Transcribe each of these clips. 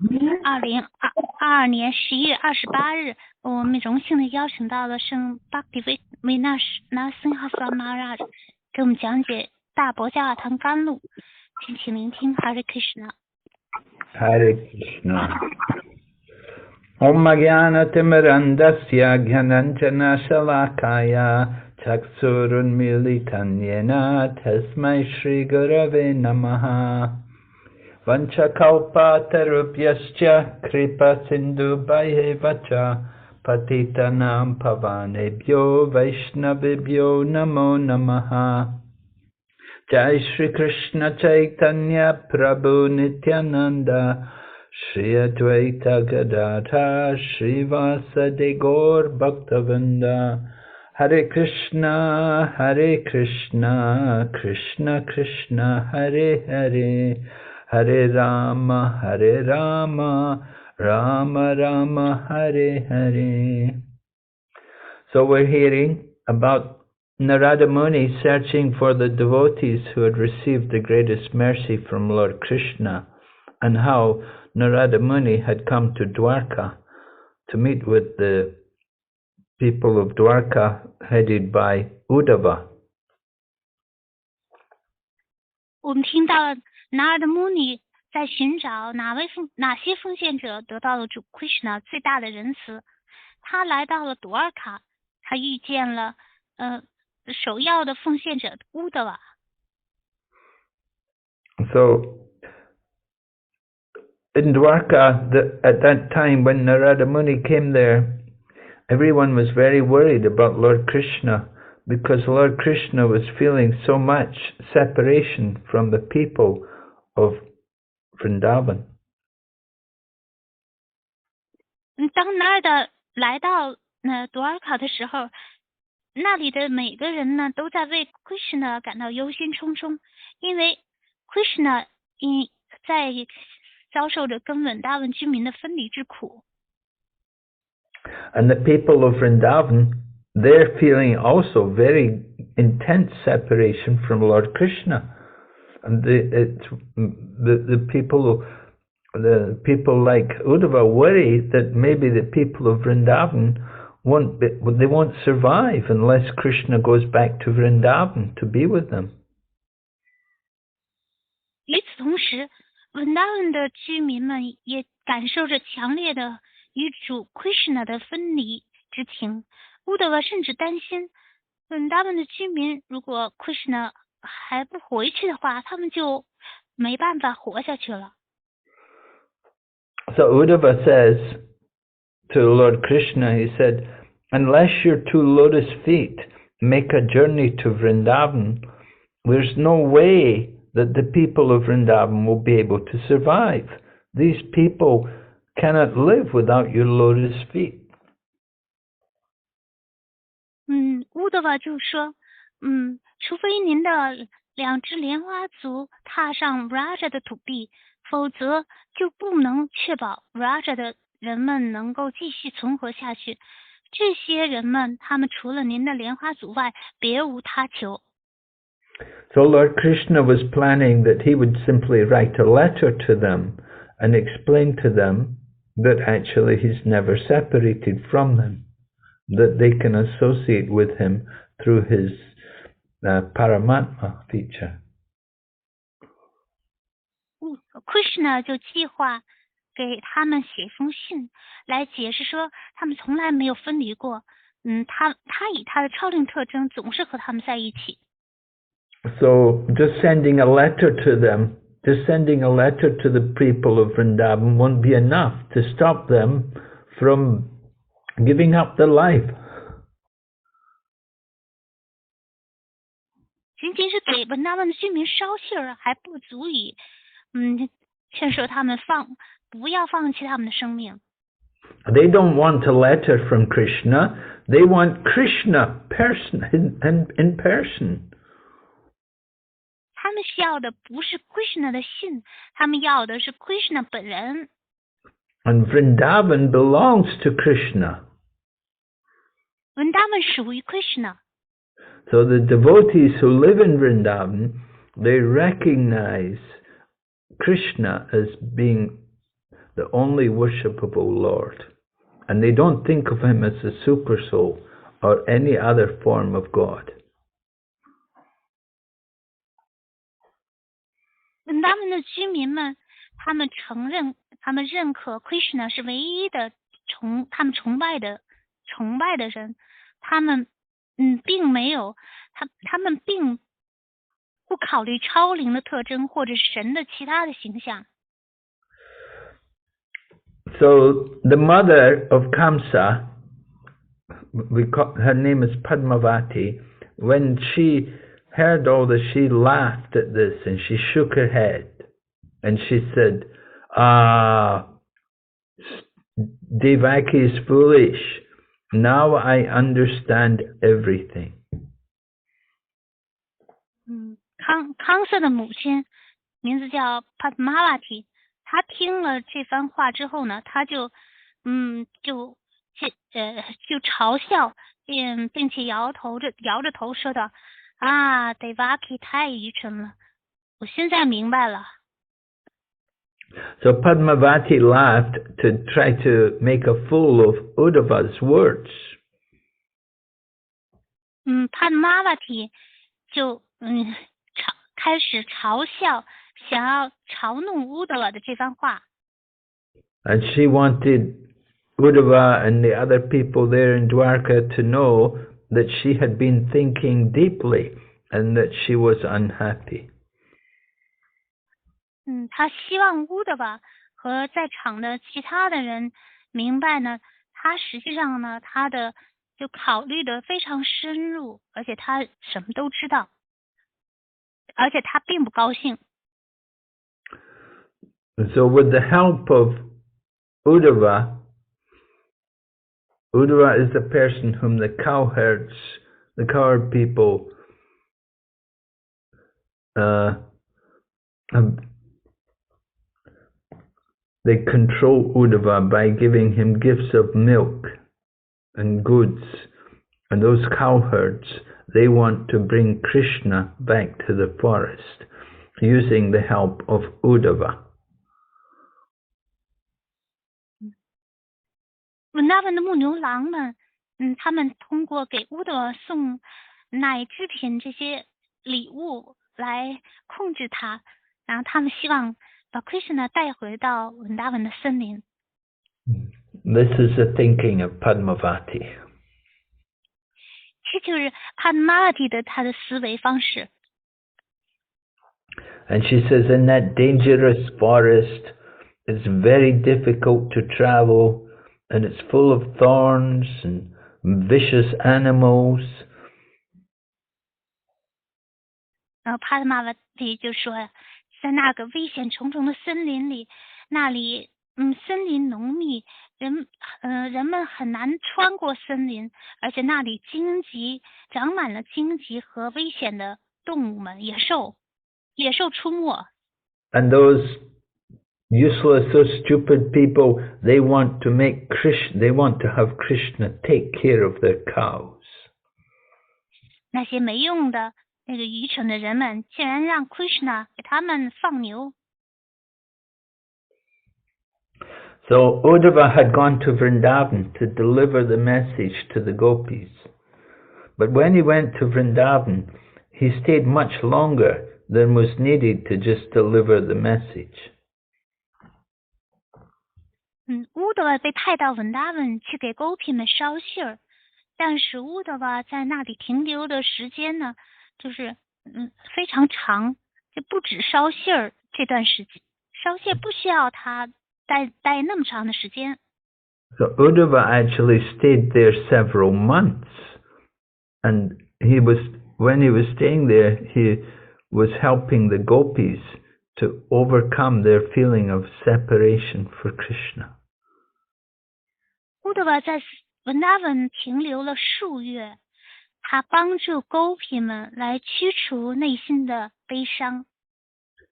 2022年11月28日，我们荣幸的邀请到了圣 Bhagavatamrta Maharaj 给我们讲解大伯加尔堂甘露，请聆听 Hare Krishna。 Hare Krishna. Om Jnana-timirandasya Jnananjana Shalakaya Chaksurun Militan Yena Tasmai Shri Gurave Namaha. Vanchakalpatarubhyascha Kripa Sindhu Bhayavacha Patitanam Pavanebhyo Vaishnavibhyo Namo Namaha. Jai Shri Krishna Chaitanya Prabhu Nityananda Shri Advaita Gadadhar Shri Vasadi Gaur Bhaktavinda. Hare Krishna, Krishna Krishna, Hare Hare, Hare Rama, Rama Rama, Hare Hare. So we're hearing about Narada Muni searching for the devotees who had received the greatest mercy from Lord Krishna, and how Narada Muni had come to Dwarka to meet with the people of Dwarka headed by Uddhava. 我们听到拿尔的穆尼在寻找哪些奉献者得到了主 Krishna 最大的仁慈。他来到了朵尔卡，他遇见了首要的奉献者乌德瓦。So in Dwarka, at that time when Narada Muni came there, everyone was very worried about Lord Krishna, because Lord Krishna was feeling so much separation from the people of Vrindavan. 当拿尔的来到朵尔卡的时候，那里的每个人呢都在为 Krishna 感到忧心忡忡，因为 Krishna 在遭受着跟稳达文居民的分离之苦。And the people of Vrindavan, they're feeling also very intense separation from Lord Krishna. And the people like Uddhava worry that maybe the people of Vrindavan won't survive unless Krishna goes back to Vrindavan to be with them. 与此同时，稳达文的居民们也感受着强烈的与主 Krishna 的分离之情。乌德瓦甚至担心，稳达文的居民如果 Krishna 还不回去的话，他们就没办法活下去了。So Uddhava says to Lord Krishna, he said, unless your two lotus feet make a journey to Vrindavan, there's no way that the people of Vrindavan will be able to survive. These people cannot live without your lotus feet. 乌德瓦就说，除非您的两只莲花足踏上 Brhad 的土地，否则就不能确保 Brhad 的人们能够继续存活下去。这些人们，他们除了您的莲花足外，别无他求。So Lord Krishna was planning that he would simply write a letter to them and explain to them that actually he's never separated from them, that they can associate with him through his Paramatma feature. Krishna 就计划给他们写一封信，来解释说他们从来没有分离过。他以他的超灵特征总是和他们在一起。So just sending a letter to them, just sending a letter to the people of Vrindavan won't be enough to stop them from giving up their life. 仅仅是给文达文的居民捎信儿还不足以，劝说他们不要放弃他们的生命。They don't want a letter from Krishna. They want Krishna in person. 他们需要的不是 Krishna 的信，他们要的是 Krishna 本人。And Vrindavan belongs to Krishna. 文达文属于 Krishna。So the devotees who live in Vrindavan, they recognize Krishna as being the only worshipable Lord. And they don't think of him as the super soul or any other form of God. 他们的居民们，他们认可 Krishna 是唯一的他们崇拜的人，他们并没有他们并不考虑超灵的特征或者神的其他的形象。So the mother of Kamsa, her name is Padmavati. When she heard all this, she laughed at this and she shook her head and she said, Devaki is foolish. Now I understand everything. 康瑟的母亲名字叫 Padmavati， 她听了这番话之后呢，她就嘲笑，并且摇着头说道，Devaki 太愚蠢了，我现在明白了。So Padmavati laughed to try to make a fool of Uddhava's words. Padmavati 就开始嘲笑，想要嘲弄Uddhava的这番话。And she wanted Uddhava and the other people there in Dwarka to know that she had been thinking deeply and that she was unhappy. 他希望Uddhava和在场的其他的人明白呢，他实际上呢，他的就考虑的非常深入，而且他什么都知道，而且他并不高兴。So with the help of Uddhava is the person whom the cowherd people they control Uddhava by giving him gifts of milk and goods. And those cowherds, they want to bring Krishna back to the forest using the help of Uddhava. 文达文的牧牛郎们，他们通过给Uddhava送奶制品这些礼物来控制他，然后他们希望把 Krishna 带回到文达文的森林。This is the thinking of Padmavati. 这就是 Padmavati 的他的思维方式。And she says, in that dangerous forest, it's very difficult to travel, and it's full of thorns and vicious animals. 然后Padmavati就说呀，在那个危险重重的森林里，那里森林浓密，人们很难穿过森林，而且那里长满了荆棘和危险的动物们，野兽出没。And those useless, those stupid people, they want to have Krishna take care of their cows. 那些没用的那个愚蠢的人们，竟然让 Krishna 给他们放牛。So Uddhava had gone to Vrindavan to deliver the message to the gopis. But when he went to Vrindavan, he stayed much longer than was needed to just deliver the message. Uddhava 被派到文达文去给 gopi 们捎信儿，但是Uddhava在那里停留的时间呢，就是非常长，就不止捎信儿这段时间，捎信不需要他待那么长的时间。So Uddhava actually stayed there several months, and when he was staying there, he was helping the gopis to overcome their feeling of separation for Krishna. Uddhava 在文达文停留了数月，他帮助 gopi 们来驱除内心的悲伤。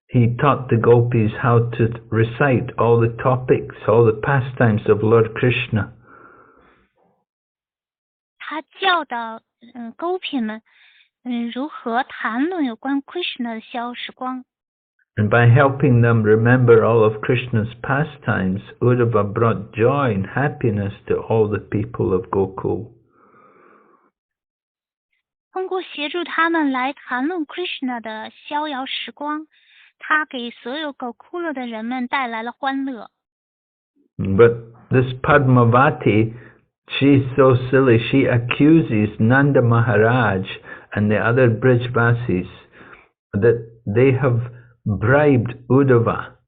He taught the gopis how to recite all the topics, all the pastimes of Lord Krishna. 他教导gopi 们如何谈论有关 Krishna 的消时光。And by helping them remember all of Krishna's pastimes, Uddhava brought joy and happiness to all the people of Gokul. 通过协助他们来谈论 Krishna 的逍遥时光，他给所有狗哭了的人们带来了欢乐。But this Padmavati, she's so silly. She accuses Nanda Maharaj and the other Brijvasis that they have bribed Uddhava.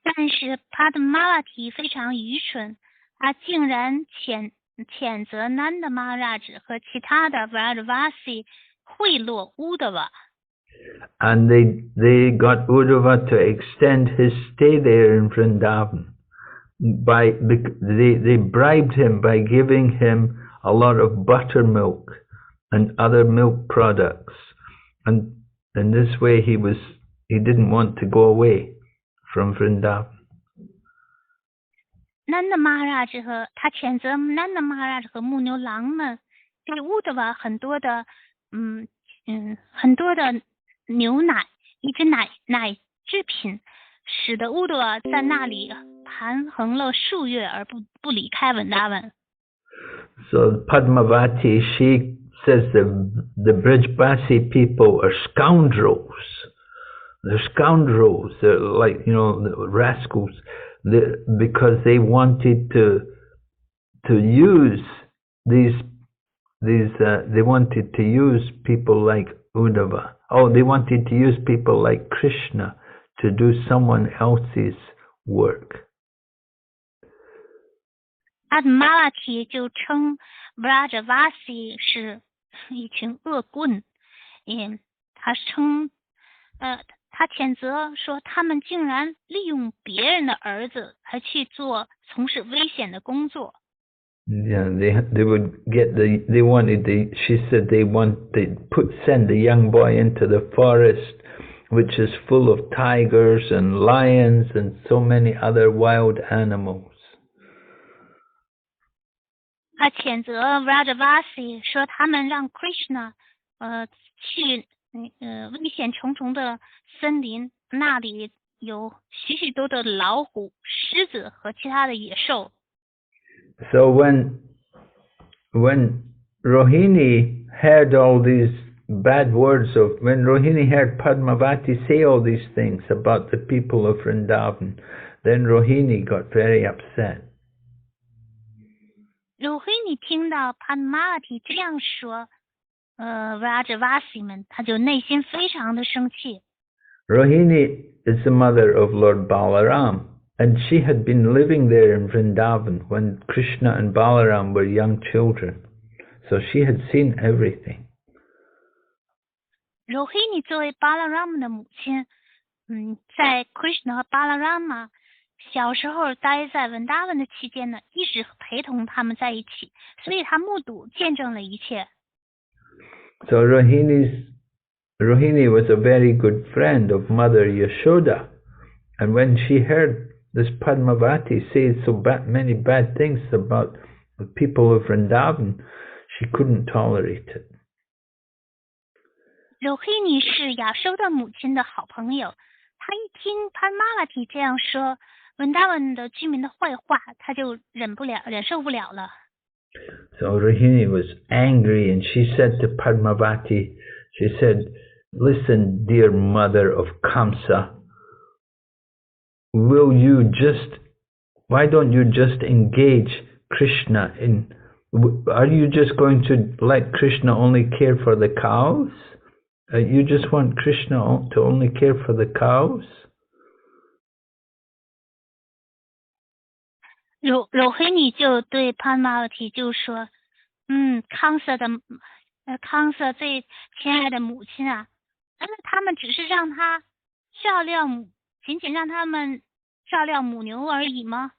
但是 Padmavati 非常愚蠢，他竟然谴责 Nanda Maharaj 和其他的 Bhagavasi 贿赂 Uddhava。 And they got Uddhava to extend his stay there in Vrindavan. They bribed him by giving him a lot of buttermilk and other milk products. And in this way he didn't want to go away from Vrindavan. Nanda Maharaj 他谴责 Nanda Maharaj 和木牛郎们给 Uddhava 很多的牛奶以及奶制品，使得 Uddhava 在那里盘横了数月而不离开文达文。 So Padmavati, she says the Brijbasi people are scoundrels. They're scoundrels. They're like, rascals. Because they wanted to use they wanted to use people like Uddhava. They wanted to use people like Krishna to do someone else's work. Padmavati 就称 Brhad 是一群恶棍，他谴责说他们竟然利用别人的儿子来去从事危险的工作。Yeah, they would she said send the young boy into the forest, which is full of tigers and lions and so many other wild animals. 他谴责 Brhad 说他们让 Krishna 去危险重重的森林，那里有许许多的老虎、狮子和其他的野兽。So when Rohini heard all these bad words when Rohini heard Padmavati say all these things about the people of Vrindavan, then Rohini got very upset. Rohini 听到 Padmavati 这样说Brajavasi 们，他就内心非常的生气。Rohini is the mother of Lord Balaram, and she had been living there in Vrindavan when Krishna and Balaram were young children. So she had seen everything. Rohini 作为 Balaram 的母亲，在 Krishna 和 Balarama 小时候待在文达文的期间呢，一直陪同他们在一起，所以他目睹见证了一切。So Rohini was a very good friend of Mother Yashoda, and when she heard this Padmavati say many bad things about the people of Vrindavan, she couldn't tolerate it. Rohini 是亚修的母亲的好朋友，他一听 Padmavati 这样说文达文的居民的坏话，他就忍受不了了。So Rohini was angry, and she said to Padmavati, she said, "Listen, dear mother of Kamsa, why don't you just engage Krishna are you just going to let Krishna only care for the cows? You just want Krishna to only care for the cows?" Rohini 就对 Padmavati 就说康瑟最亲爱的母亲啊，难道他们只是让他仅仅让他们照料母牛而已吗？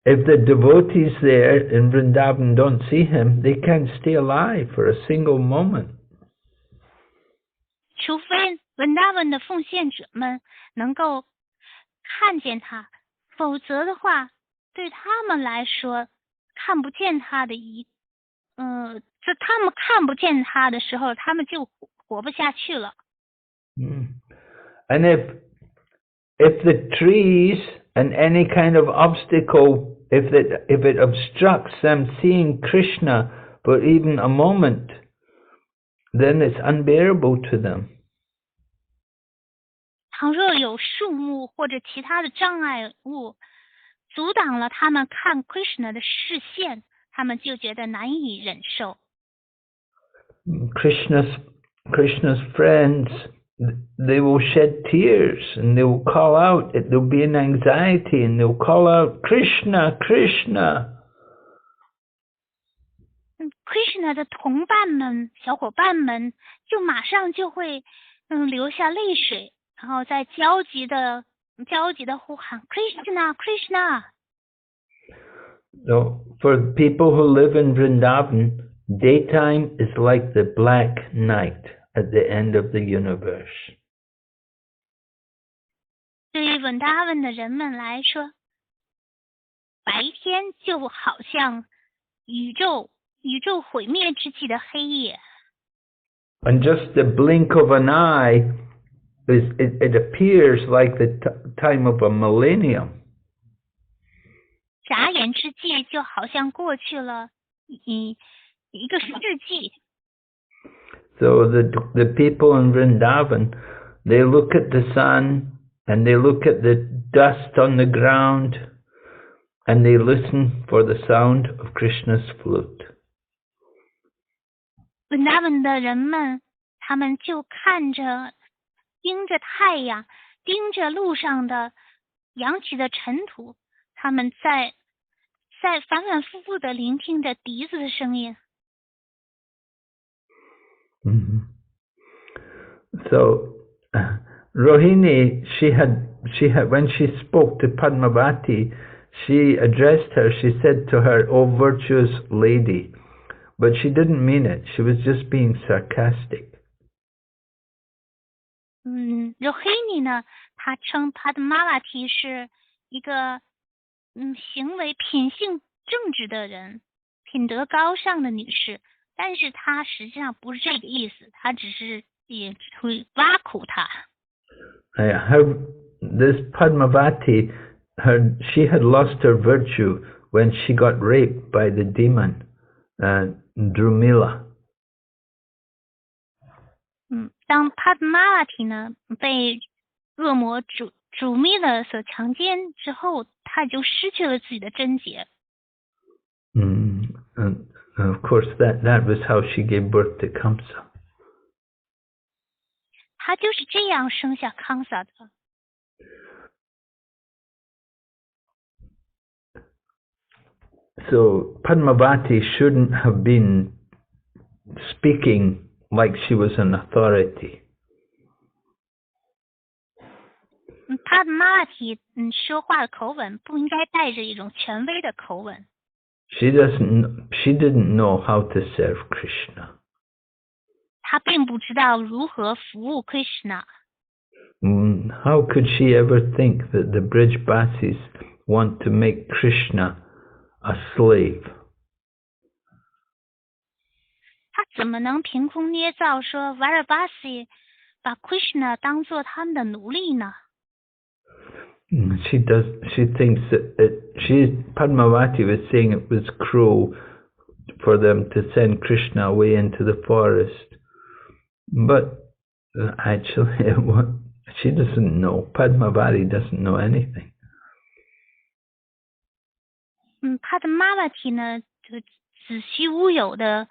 If the devotees there in Vrindavan don't see him, they can't stay alive for a single moment. 除非文达文的奉献者们能够看见他，否则的话，对他们来说，看不见他的他们看不见他的时候，他们就活不下去了。And if the trees and any kind of obstacle, if it obstructs them seeing Krishna for even a moment, then it's unbearable to them. 倘若有树木或者其他的障碍物阻挡了他们看 Krishna 的视线，他们就觉得难以忍受。Krishna's friends, they will shed tears and they will call out. There'll be an anxiety and they'll call out, Krishna, Krishna. Krishna 的同伴们、小伙伴们就马上就会流下泪水，然后在焦急的呼喊 Krishna Krishna。 So for people who live in Vrindavan, daytime is like the black night at the end of the universe. 对于文达文的人们来说，白天就好像宇宙毁灭之际的黑夜。And just the blink of an eye, it appears like the time of a millennium. 眨眼之际就好像过去了一个世纪。So the people in Vrindavan, they look at the sun and they look at the dust on the ground and they listen for the sound of Krishna's flute. 文达文的人们，他们就盯着太阳，盯着路上的扬起的尘土，他们在反反复复的聆听着笛子的声音。So Rohini, she had when she spoke to Padmavati, she addressed her. She said to her, "O virtuous lady," but she didn't mean it. She was just being sarcastic. Rohini 呢，她称 Padmavati 是一个行为品性正直的人，品德高尚的女士，但是她实际上不是这个意思，她只是也会挖苦她。This Padmavati, she had lost her virtue when she got raped by the demon Drumila. 当 Padmavati 呢被恶魔主密了所强奸之后，她就失去了自己的贞洁。And of course, that was how she gave birth to Kamsa. 她就是这样生下康萨的。So Padmavati shouldn't have been speaking like she was an authority. Padmavati 说话的口吻不应该带着一种权威的口吻。She didn't know how to serve Krishna. 她并不知道如何服务 Krishna。How could she ever think that the Brhbasis want to make Krishna a slave? 她怎么能凭空捏造说 Varabasi 把 Krishna 当作他们的奴隶呢？ She thinks that Padmavati was saying it was cruel for them to send Krishna away into the forest. But actually, she doesn't know. Padmavati doesn't know anything. Padmavati 呢，就子虚乌有的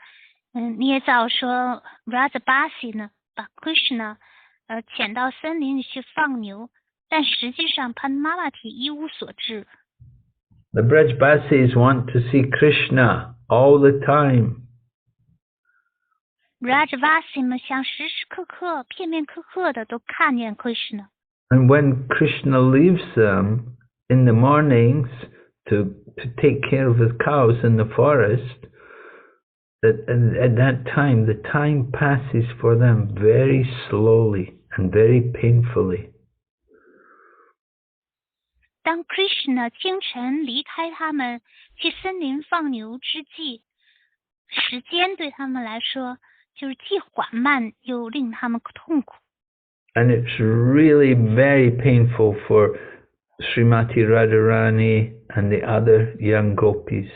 捏造说 Vrajabasi 呢把 Krishna 遣到森林里去放牛，但实际上 Padmavati 一无所知。The Brhbasis want to see Krishna all the time. Vrajabasi 们想时时刻刻、片片刻刻的都看见 Krishna。 And when Krishna leaves them in the mornings to take care of his cows in the forest, at that time, the time passes for them very slowly and very painfully. 当 Krishna 清晨离开他们去森林放牛之际，时间对他们来说就是既缓慢又令他们痛苦。And it's really very painful for Srimati Radharani and the other young gopis.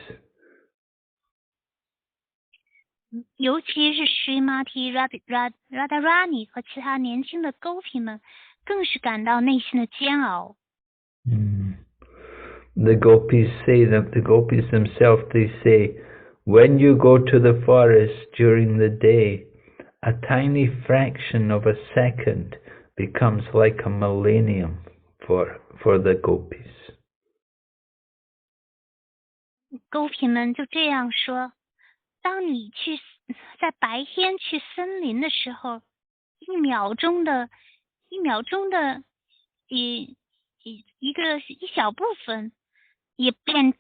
尤其是 Srimati Radharani 和其他年轻的 gopi 们，更是感到内心的煎熬。The gopis themselves, they say, when you go to the forest during the day, a tiny fraction of a second becomes like a millennium for the gopis. gopi 们就这样说，当你在白天去森林的时候，一秒钟的一小部分，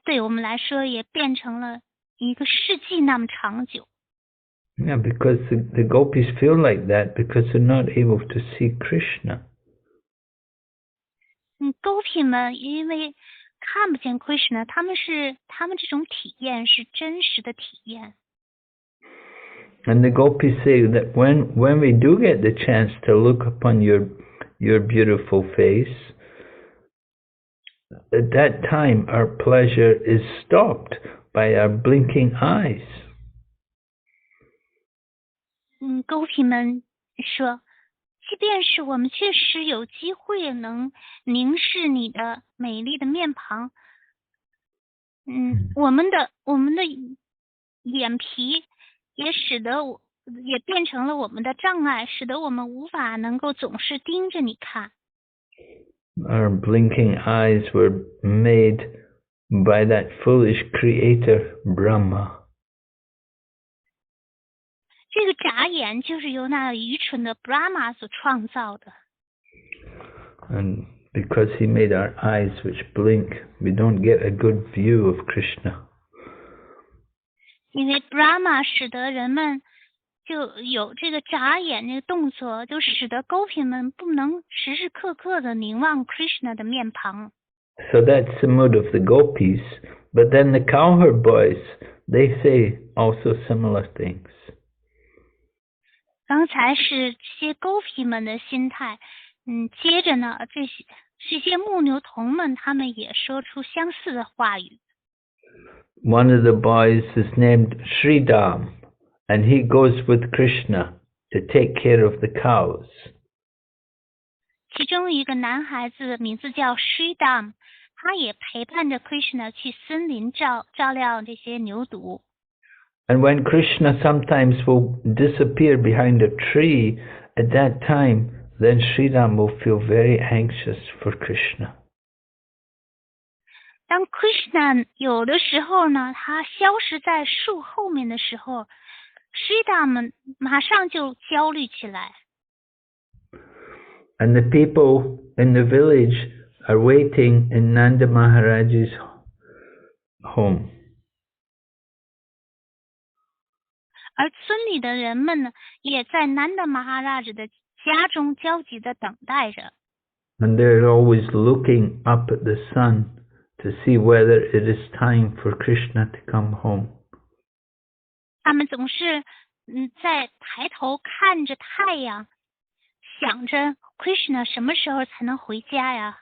对我们来说也变成了一个世纪那么长久。Yeah, because the gopis feel like that because they're not able to see Krishna. gopi 们因为看不见 Krishna， 他们这种体验是真实的体验。And the gopis say that when we do get the chance to look upon your beautiful face, at that time our pleasure is stopped by our blinking eyes. gopi 们说，即便是我们确实有机会能凝视你的美丽的面庞，我们的眼皮也变成了我们的障碍，使得我们无法能够总是盯着你看。Our blinking eyes were made by that foolish creator, Brahma. 这个眨眼就是由那愚蠢的 Brahma 所创造的。And because he made our eyes which blink, we don't get a good view of Krishna. 因为 Brahma 使得人们就有这个眨眼这个动作，就使得 gopi 们不能时时刻刻的凝望 Krishna 的面庞。So that's the mood of the gopis. But then the cowherd boys, they say also similar things. 刚才是这些 gopi 们的心态，接着呢，这些牧牛童们，他们也说出相似的话语。One of the boys is named Sridham, and he goes with Krishna to take care of the cows. 其中一个男孩子名字叫 Sridham， 他也陪伴着 Krishna 去森林照料这些牛犊。And when Krishna sometimes will disappear behind a tree, at that time, then Sridham will feel very anxious for Krishna. 当 Krishna 有的时候呢，他消失在树后面的时候 Sridham 马上就焦虑起来。And the people in the village are waiting in Nanda Maharaj's home. 而村里的人们呢，也在Nanda Maharaj的家中焦急地等待着。And they're always looking up at the sun to see whether it is time for Krishna to come home. 他们总是在抬头看着太阳，想着 Krishna 什么时候才能回家呀？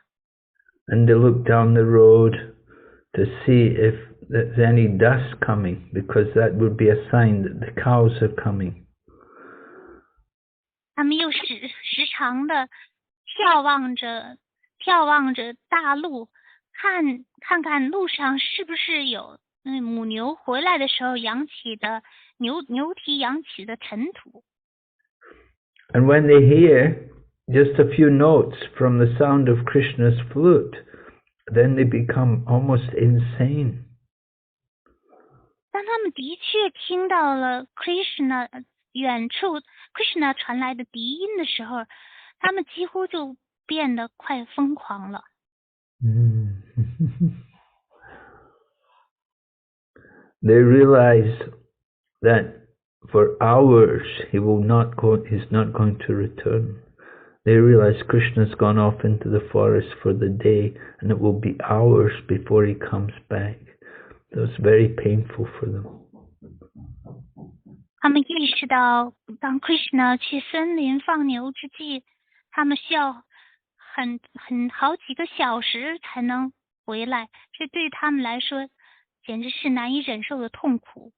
And they look down the road to see if there's any dust coming, because that would be a sign that the cows are coming. 他们又时常的眺望着大路，看看路上是不是有母牛回来的时候扬起的牛蹄扬起的尘土。And when they hear just a few notes from the sound of Krishna's flute, then they become almost insane. 当他们的确听到了 Krishna 远处 Krishna 传来的笛音的时候，他们几乎就变得快疯狂了。They realize that for hours he's not going to return. They realize Krishna's gone off into the forest for the day, and it will be hours before he comes back. So it's very painful for them. 他们意识到，当 Krishna 去森林放牛之际，他们需要好几个小时才能回来，这对他们来说简直是难以忍受的痛苦。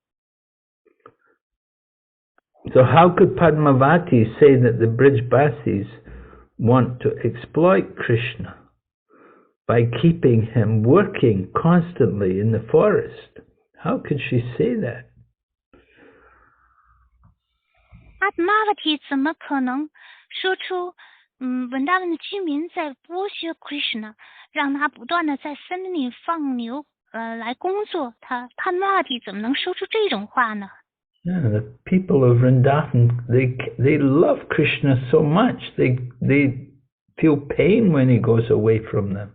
So how could Padmavati say that the Brijbasis want to exploit Krishna by keeping him working constantly in the forest? How could she say that? Padmavati 怎么可能说出文达文的居民在剥削 Krishna， 让他不断的在森林里放牛来工作？Padmavati 怎么能说出这种话呢？ Yeah, the people of Vrindavan, they love Krishna so much. They feel pain when he goes away from them.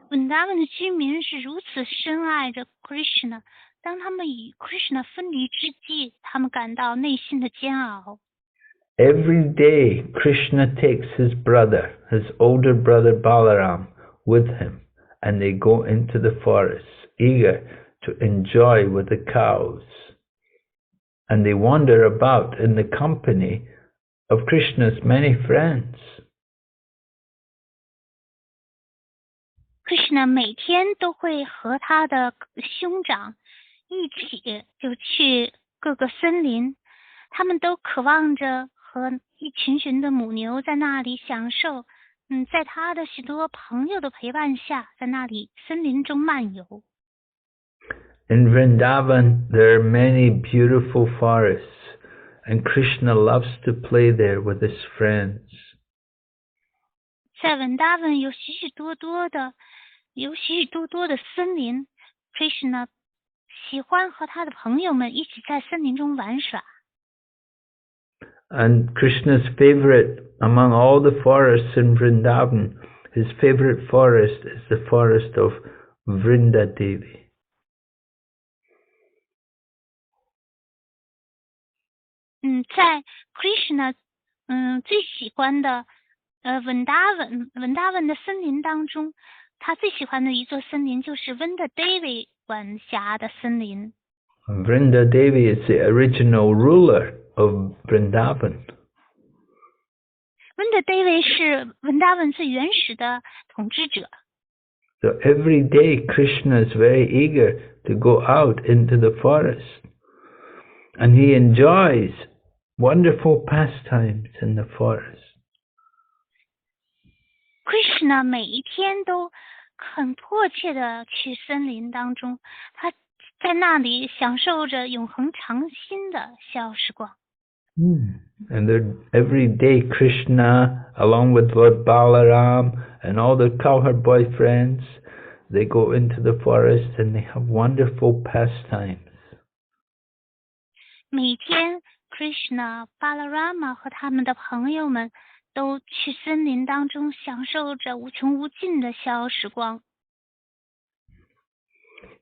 文达文的居民是如此深爱着 Krishna， 当他们与 Krishna 分离之际，他们感到内心的煎熬。Every day, Krishna takes his brother, his older brother Balaram, with him, and they go into the forest, eager to enjoy with the cows. And they wander about in the company of Krishna's many friends. Krishna 每天都会和他的兄长一起就去各个森林，他们都渴望着和一群的母牛在那里享受，在他的许多朋友的陪伴下，在那里森林中漫游。In Vrindavan, there are many beautiful forests, and Krishna loves to play there with his friends. 在文达文有许许多多的森林 ，Krishna 喜欢和他的朋友们一起在森林中玩耍。And Krishna's favorite among all the forests in Vrindavan, his favorite forest is the forest of Vrindadevi. 在 Krishna 最喜欢的文达文的森林当中，他最喜欢的一座森林就是 Vrindadevi 管辖的森林。Vrindadevi is the original ruler of Vrindavan. Vrindadevi 是文达文最原始的统治者。So every day Krishna is very eager to go out into the forest, and he enjoys wonderful pastimes in the forest. Krishna 每一天都很迫切的去森林当中，他在那里享受着永恒长新的逍遥时光。And every day Krishna, along with Lord Balaram and all the cowherd boyfriends, they go into the forest and they have wonderful pastimes. 每天 Krishna、Balarama 和他们的朋友们都去森林当中享受着无穷无尽的逍遥时光。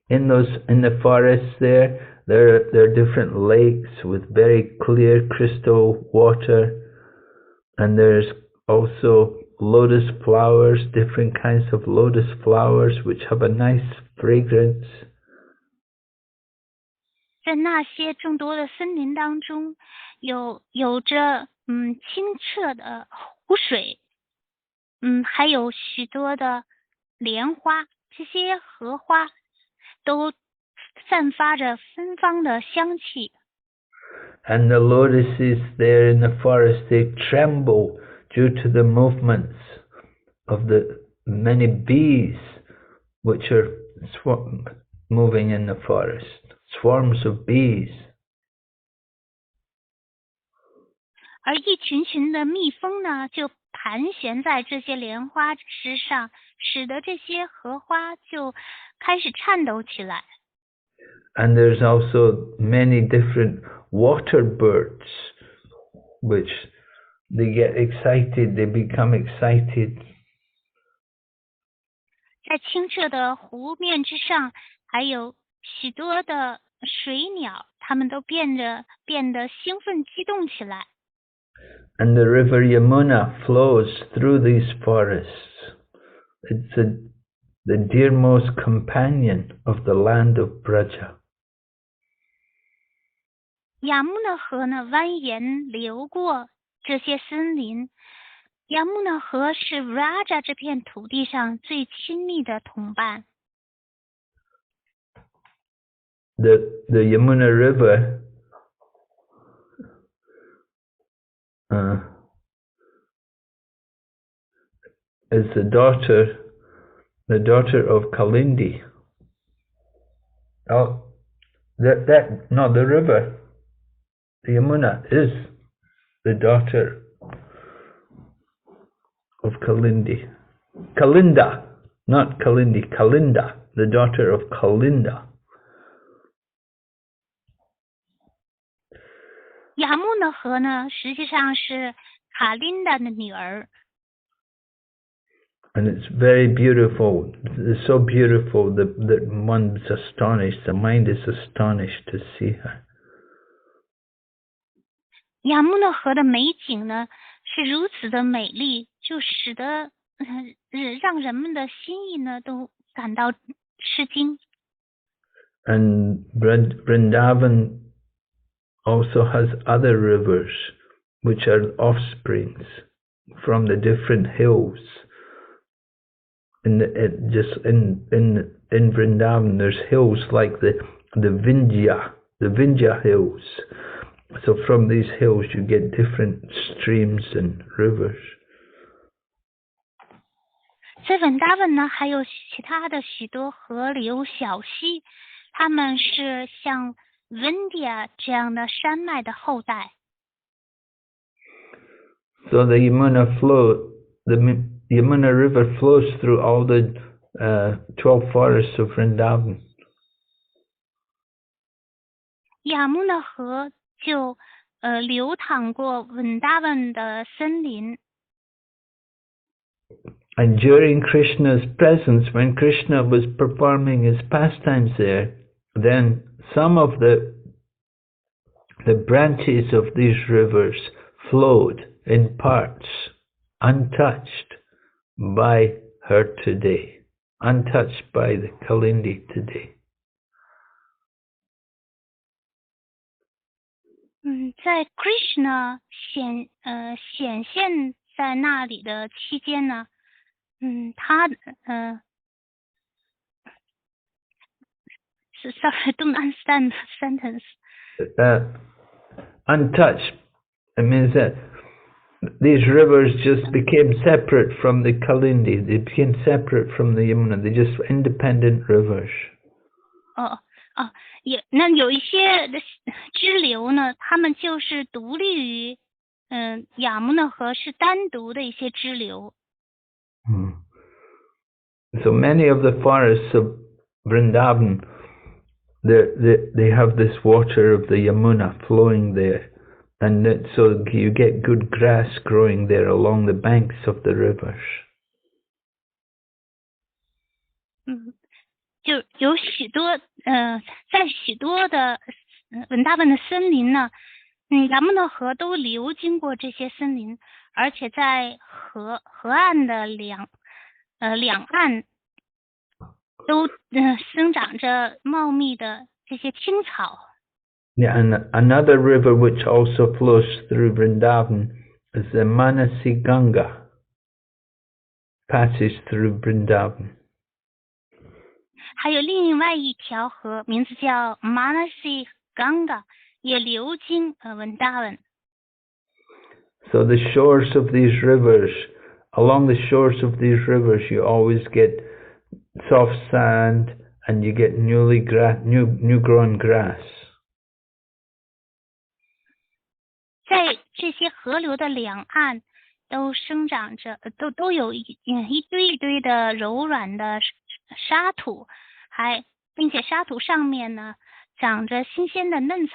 In the forests there are different lakes with very clear crystal water, and there's also lotus flowers, different kinds of lotus flowers which have a nice fragrance. 在那些众多的森林当中，有着清澈的湖水，还有许多的莲花，这些荷花都散发着芬芳的香气。And the lotuses there in the forest, they tremble due to the movements of the many bees which are moving in the forest, swarms of bees. 而一群的蜜蜂呢，就盘旋在这些莲花之上，使得这些荷花就开始颤抖起来。And there's also many different water birds which they get excited, they become excited. 在清澈的湖面之上，还有许多的水鸟，它们都变得兴奋激动起来。And the river Yamuna flows through these forests. It's the dearmost companion of the land of Braja. 雅穆纳河呢蜿蜒流过这些森林。雅穆纳河是 Vraja 这片土地上最亲密的同伴。The Yamuna River is the daughter of Kalindi. Oh, the river, the Yamuna, is the daughter of Kalindi. Kalinda, not Kalindi, Kalinda, the daughter of Kalinda. 雅穆纳河呢，实际上是卡琳达的女儿。And it's very beautiful. It's so beautiful that one's astonished. The mind is astonished to see her. 雅穆纳河的美景呢，是如此的美丽，就使得让人们的心意呢都感到吃惊。And Vrindavan also has other rivers, which are offsprings from the different hills. In Vrindavan, there's hills like the Vindhya hills. So from these hills, you get different streams and rivers. 在文达文呢，还有其他的许多河流小溪，它们是像 Vindhya 这样的山脉的后代。So the Yamuna River flows through all the 12 forests of Vrindavan. 雅穆纳河就流淌过文达文的森林。And during Krishna's presence, when Krishna was performing his pastimes there, then some of the branches of these rivers flowed in parts, untouched by her today, untouched by the Kalindi today. 在 Krishna 显现在那里的期间呢，他sorry, I don't understand the sentence. Untouched, it means that these rivers just became separate from the Kalindi. They became separate from the Yamuna. They're just independent rivers. 有一些的支流呢，它们就是独立于雅穆纳河，是单独的一些支流。So many of the forests of Vrindavan, they have this water of the Yamuna flowing there, and so you get good grass growing there along the banks of the rivers. 就有许多在许多的文达文的森林呢，雅穆纳河都流经过这些森林，而且在河岸的两岸都生长着茂密的这些青草。Yeah, and another river which also flows through Vrindavan is the Manasi Ganga, passes through Vrindavan. 还有另外一条河，名字叫 Manasi Ganga， 也流经文达文。So the shores of these rivers, along the shores of these rivers, you always get soft sand and you get new grown grass. 在这些河流的两岸，都生长着，都有一堆一堆的柔软的沙土，并且沙土上面呢长着新鲜的嫩草。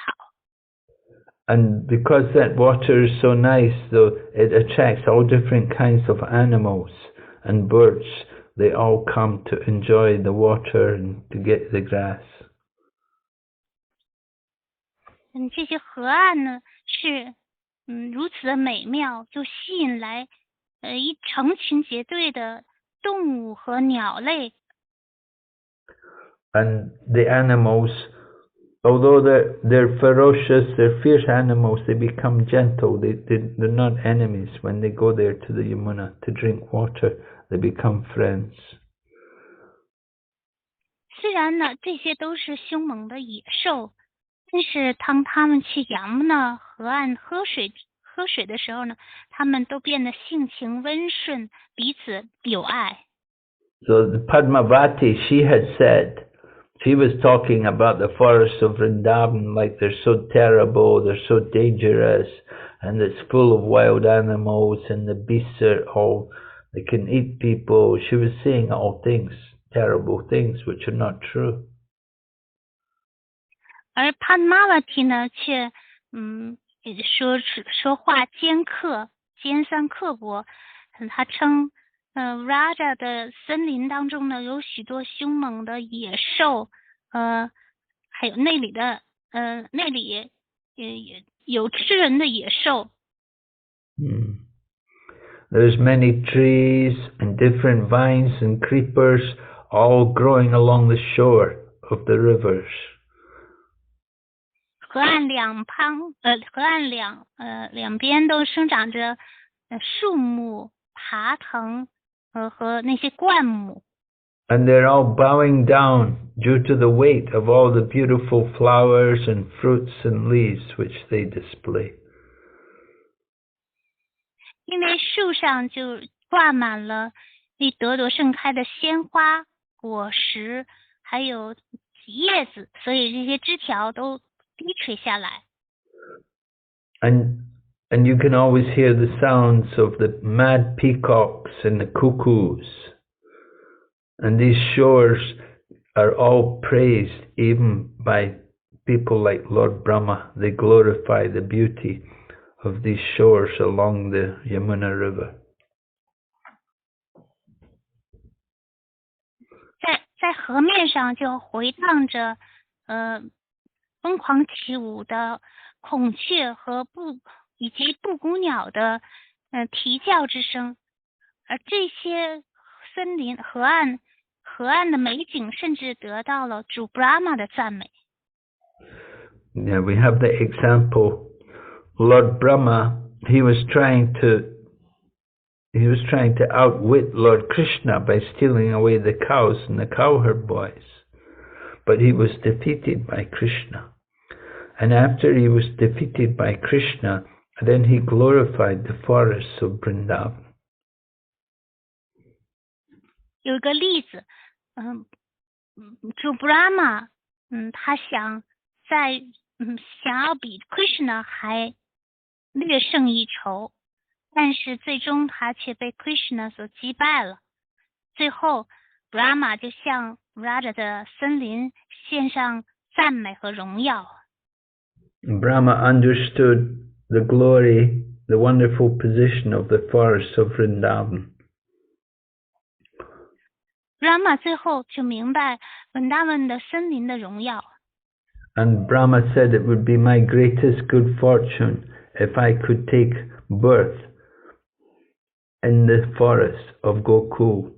And because that water is so nice, though, it attracts all different kinds of animals and birds. They all come to enjoy the water and to get the grass. 这些河岸呢是如此的美妙，就吸引来一成群结队的动物和鸟类。And the animals although they're ferocious, they're fierce animals, they become gentle. They're not enemies. When they go there to the Yamuna to drink water, they become friends. 虽然呢，这些都是凶猛的野兽，但是当他们去Yamuna河岸喝水的时候呢，他们都变得性情温顺，彼此友爱。So the Padmavati, she had said, she was talking about the forests of Vrindavan like they're so terrible, they're so dangerous, and it's full of wild animals, and the beasts are all, they can eat people. She was saying all things, terrible things, which are not true. 而Padmavati呢，却说话尖酸刻薄，他称Raja 的森林当中呢有许多凶猛的野兽，还有那里也有吃人的野兽。There's many trees and different vines and creepers all growing along the shore of the rivers. 河岸两边都生长着树木、爬藤和那些灌木。And they're all bowing down due to the weight of all the beautiful flowers and fruits and leaves which they display. 因为树上就挂满了那朵朵盛开的鲜花、果实，还有叶子，所以这些枝条都低垂下来。And you can always hear the sounds of the mad peacocks and the cuckoos. And these shores are all praised even by people like Lord Brahma. They glorify the beauty of these shores along the Yamuna River. 在河面上就回荡着疯狂起舞的孔雀以及布谷鸟的啼叫之声，而这些森林河岸的美景甚至得到了主 Brahma 的赞美。Yeah, we have the example. Lord Brahma, he was trying to outwit Lord Krishna by stealing away the cows and the cowherd boys. But he was defeated by Krishna. And after he was defeated by Krishna, then he glorified the forests of Vrindavan. 有一个例子，主 Brahma，他想要比 Krishna 还略胜一筹，但是最终他却被 Krishna 所击败了。最后 Brahma 就向 Raja 的森林献上赞美和荣耀。Brahma understood the glory, the wonderful position of the forests of Vrindavan. Brahma 最后就明白 Vrindavan 的森林的荣耀。And Brahma said it would be my greatest good fortune if I could take birth in the forest of Gokul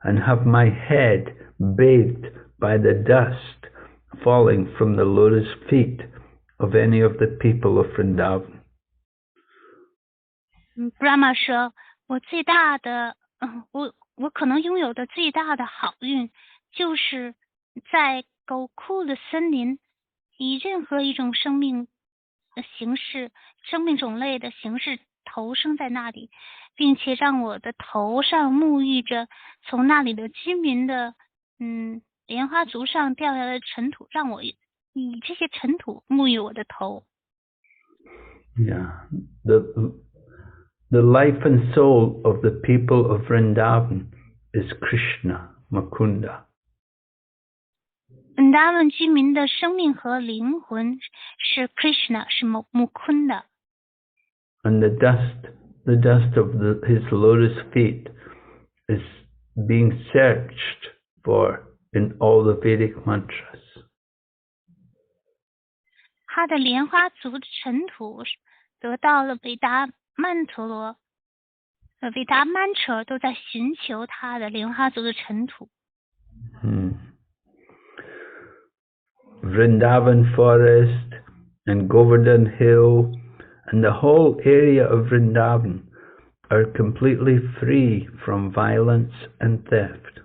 and have my head bathed by the dust falling from the lotus feet of any of the people of Vrindavan. Brahma 说，我可能拥有的最大的好运，就是在Gokul的森林，以任何一种生命种类的形式投生在那里，并且让我的头上沐浴着从那里的居民的莲花足上掉下来的尘土，让我以这些尘土沐浴我的头。Yeah, the life and soul of the people of Vrindavan is Krishna, Mukunda. Vrindavan 居民的生命和灵魂是 Krishna， 是 Mukunda。 And the dust of his lotus feet is being searched for in all the Vedic mantras. 他的莲花足的尘土得到了维达曼彻都在寻求他的莲花足的尘土。Vrindavan Forest and Govardhan Hill and the whole area of Vrindavan are completely free from violence and theft.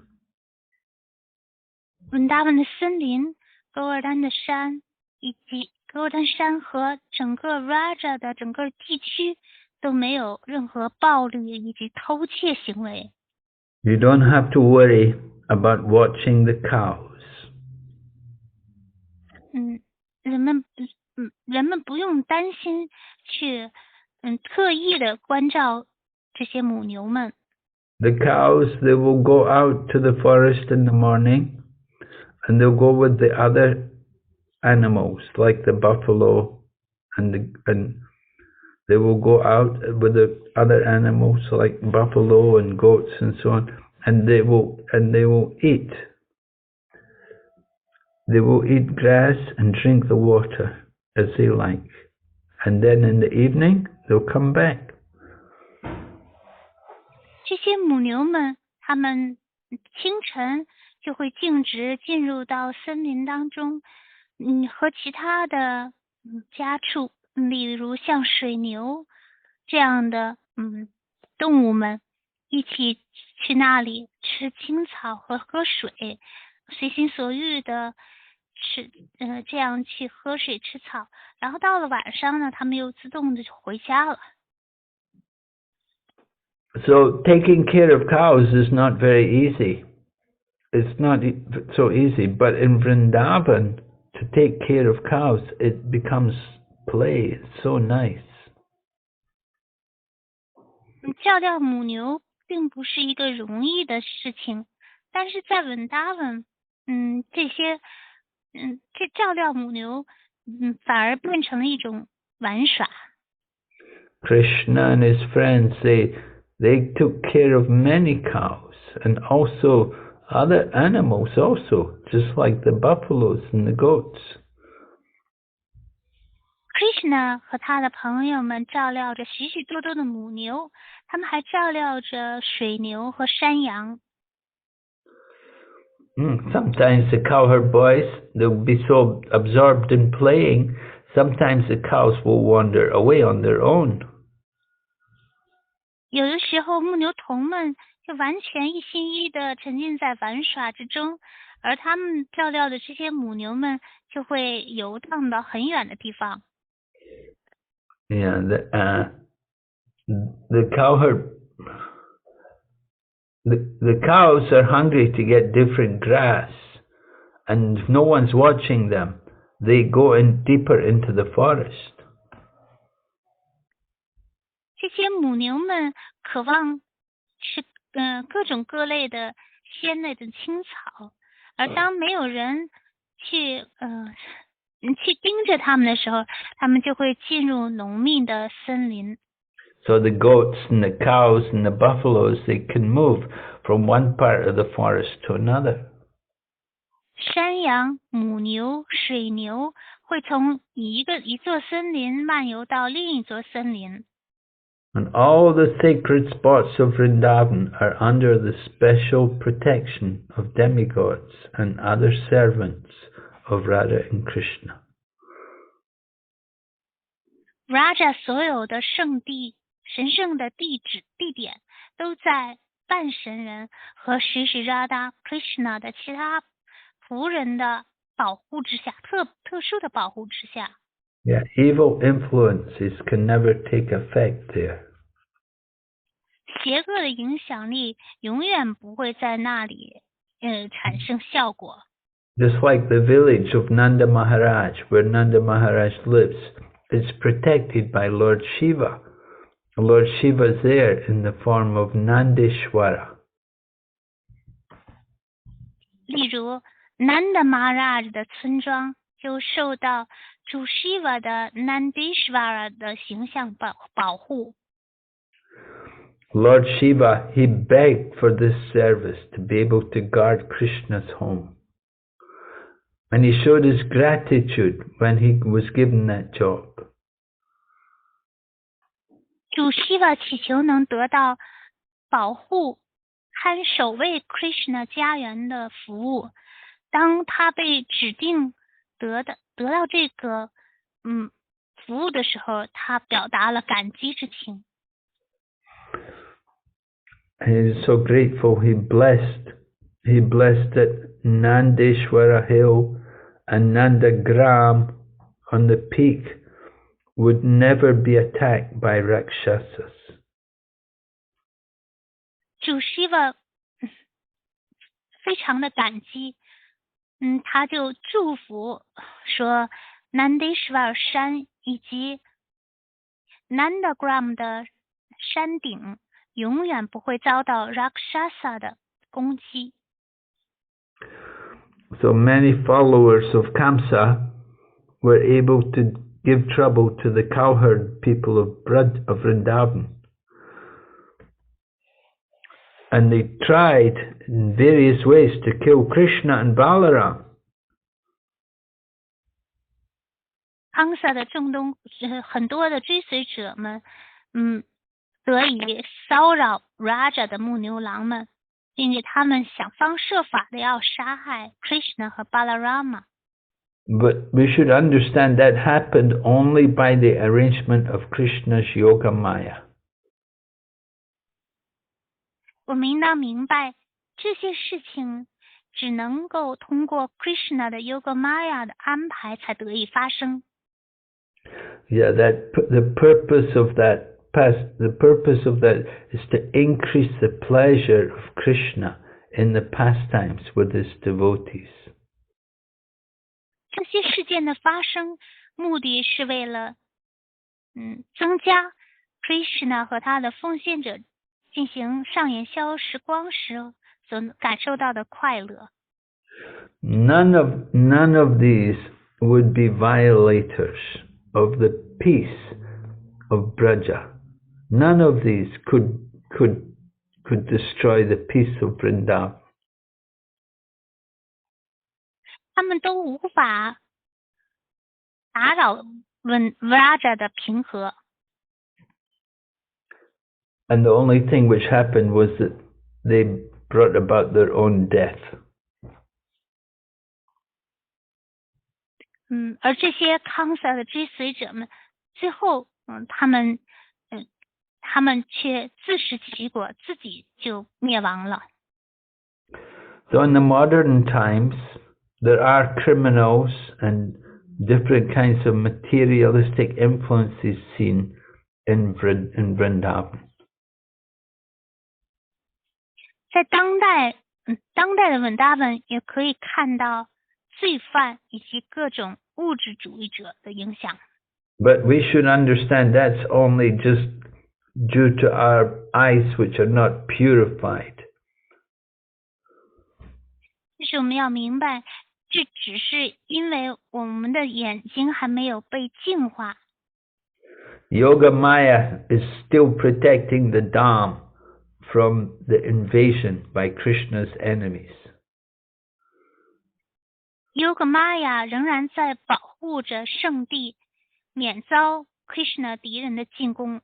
温达文的森林、狗尔丹的山以及狗尔丹山和整个 Raja 的整个地区都没有任何暴力以及偷窃行为。You don't have to worry about watching the cows. 人们不用担心去特意的关照这些母牛们。The cows, they will go out to the forest in the morning and they'll go with the other animals like the buffalo and they will go out with the other animals like buffalo and goats and so on, and they will eat. They will eat grass and drink the water as they like. And then in the evening, they'll come back. 这些母牛们，它们清晨就会径直进入到森林当中，和其他的家畜，例如像水牛这样的动物们，一起去那里吃青草和喝水，随心所欲的吃，这样去喝水吃草，然后到了晚上呢，他们又自动的就回家了。So taking care of cows is not very easy. It's not so easy, but in Vrindavan, to take care of cows, it becomes play. It's so nice. 照料母牛并不是一个容易的事情，但是在文达文，这照料母牛，反而变成了一种玩耍。Krishna and his friends, they took care of many cows and also other animals also, just like the buffaloes and the goats. Krishna 和他的朋友们照料着许许多多的母牛，他们还照料着水牛和山羊。Sometimes the cowherd boys, they'll be so absorbed in playing, sometimes the cows will wander away on their own. 有的时候牧牛童们就完全一心一意的沉浸在玩耍之中，而他们照料的这些母牛们就会游荡到很远的地方。Yeah, the cowherd, the cows are hungry to get different grass, and if no one's watching them, they go in deeper into the forest. 这些母牛们渴望吃各种各类的鲜嫩的青草，而当没有人去盯着它们的时候，它们就会进入浓密的森林。So the goats and the cows and the buffaloes, they can move from one part of the forest to another. 山羊、母牛、水牛会从一座森林漫游到另一座森林。And all the sacred spots of Vrindavan are under the special protection of demigods and other servants of Radha and Krishna. Raja 所有的圣地、神圣的地点都在半神人和Shri Radha Krishna 的其他仆人的保护之下，特殊的保护之下。Yeah, evil influences can never take effect there. 邪恶的影响力永远不会在那里产生效果。Just like the village of Nanda Maharaj, where Nanda Maharaj lives, it's protected by Lord Shiva. Lord Shiva is there in the form of Nandishwara. 例如 Nanda Maharaj 的村庄就受到主 Shiva 的 Nandishwara 的形象保护。Lord Shiva, he begged for this service to be able to guard Krishna's home. And he showed his gratitude when he was given that job. 主 Shiva 祈求能得到保护、守卫 Krishna 家园的服务。当他被指定得到这个服务的时候，他表达了感激之情。He is so grateful. He blessed that Nandeshwara Hill and Nandagram on the peak would never be attacked by Rakshasas. 主 Shiva 非常的感激，他就祝福说 Nandeshwar 山以及 Nandagram 的山顶永远不会遭到 Rakshasa 的攻击。So many followers of Kamsa were able to give trouble to the cowherd people of Vrindavan. And they tried in various ways to kill Krishna and Balaram. 康萨的很多的追随者们，得以骚扰 Raja 的牧牛郎们，并且他们想方设法的要杀害 Krishna 和 Balarama。But we should understand that happened only by the arrangement of Krishna's Yoga Maya. 我们应当明白，这些事情只能够通过 Krishna 的 Yoga Maya 的安排才得以发生。Yeah, the purpose of that is to increase the pleasure of Krishna in the pastimes with his devotees. 这些事件的发生，目的是为了，增加 Krishna 和他的奉献者进行上演消时光时所感受到的快乐。None of these would be violators of the peace of Braja. None of these could destroy the peace of Vrindavan. 他们都无法打扰 Vraja 的平和。And the only thing which happened was that they brought about their own death. 而这些康萨的追随者们，最后，他们却自食其果，自己就灭亡了。So in the modern times, there are criminals and different kinds of materialistic influences seen in Vrindavan. 在当代的文达文也可以看到罪犯以及各种物质主义者的影响。But we should understand that's only just due to our eyes which are not purified. 但是我们要明白，这只是因为我们的眼睛还没有被净化。Yoga Maya is still protecting the Dham from the invasion by Krishna's enemies. Yoga Maya 仍然在保护着圣地，免遭 Krishna 敌人的进攻。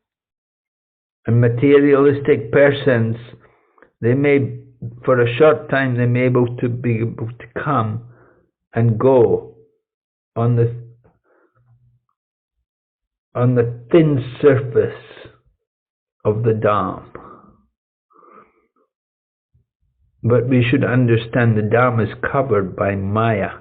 And materialistic persons, they may, for a short time, they may be able to come and go on the thin surface of the Dham. But we should understand the Dham is covered by Maya.